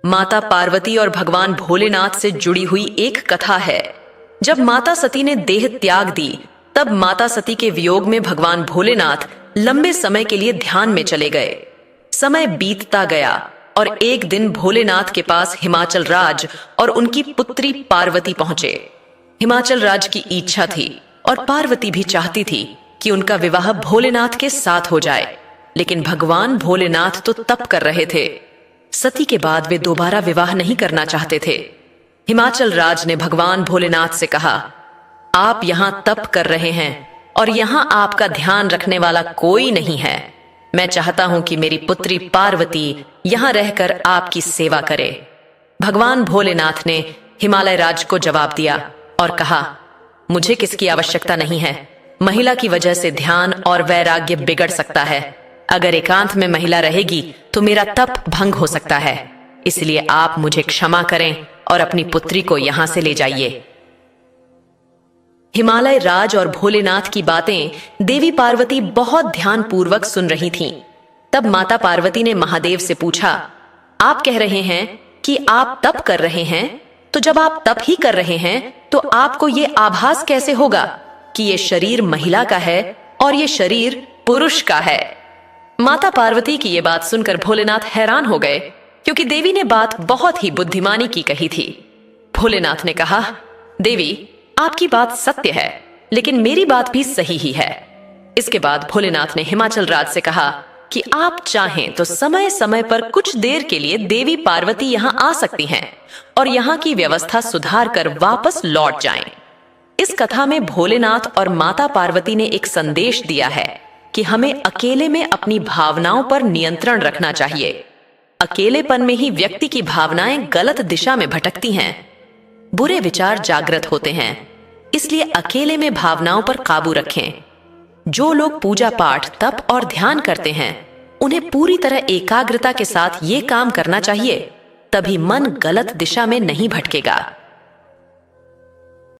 माता पार्वती और भगवान भोलेनाथ से जुड़ी हुई एक कथा है। जब माता सती ने देह त्याग दी, तब माता सती के वियोग में भगवान भोलेनाथ लंबे समय के लिए ध्यान में चले गए। समय बीतता गया और एक दिन भोलेनाथ के पास हिमाचल राज और उनकी पुत्री पार्वती पहुंचे। हिमाचल राज की इच्छा थी और पार्वती भी चाहती थी कि उनका विवाह भोलेनाथ के साथ हो जाए, लेकिन भगवान भोलेनाथ तो तप कर रहे थे। सती के बाद वे दोबारा विवाह नहीं करना चाहते थे। हिमाचल राज ने भगवान भोलेनाथ से कहा, आप यहां तप कर रहे हैं और यहां आपका ध्यान रखने वाला कोई नहीं है। मैं चाहता हूं कि मेरी पुत्री पार्वती यहां रहकर आपकी सेवा करे। भगवान भोलेनाथ ने हिमालय राज को जवाब दिया और कहा, मुझे किसकी आवश्यकता नहीं है। महिला की वजह से ध्यान और वैराग्य बिगड़ सकता है। अगर एकांत में महिला रहेगी तो मेरा तप भंग हो सकता है। इसलिए आप मुझे क्षमा करें और अपनी पुत्री को यहां से ले जाइए। हिमालय राज और भोलेनाथ की बातें देवी पार्वती बहुत ध्यानपूर्वक सुन रही थीं। तब माता पार्वती ने महादेव से पूछा, आप कह रहे हैं कि आप तप कर रहे हैं, तो जब आप तप ही कर रहे हैं तो आपको ये आभास कैसे होगा कि ये शरीर महिला का है और ये शरीर पुरुष का है। माता पार्वती की ये बात सुनकर भोलेनाथ हैरान हो गए, क्योंकि देवी ने बात बहुत ही बुद्धिमानी की कही थी। भोलेनाथ ने कहा, देवी आपकी बात सत्य है, लेकिन मेरी बात भी सही ही है। इसके बाद भोलेनाथ ने हिमाचल राज से कहा कि आप चाहें तो समय समय पर कुछ देर के लिए देवी पार्वती यहाँ आ सकती हैं और यहाँ की व्यवस्था सुधार कर वापस लौट जाएं। इस कथा में भोलेनाथ और माता पार्वती ने एक संदेश दिया है कि हमें अकेले में अपनी भावनाओं पर नियंत्रण रखना चाहिए। अकेलेपन में ही व्यक्ति की भावनाएं गलत दिशा में भटकती हैं। बुरे विचार जागृत होते हैं, इसलिए अकेले में भावनाओं पर काबू रखें। जो लोग पूजा पाठ, तप और ध्यान करते हैं, उन्हें पूरी तरह एकाग्रता के साथ ये काम करना चाहिए, तभी मन गलत दिशा में नहीं भटकेगा।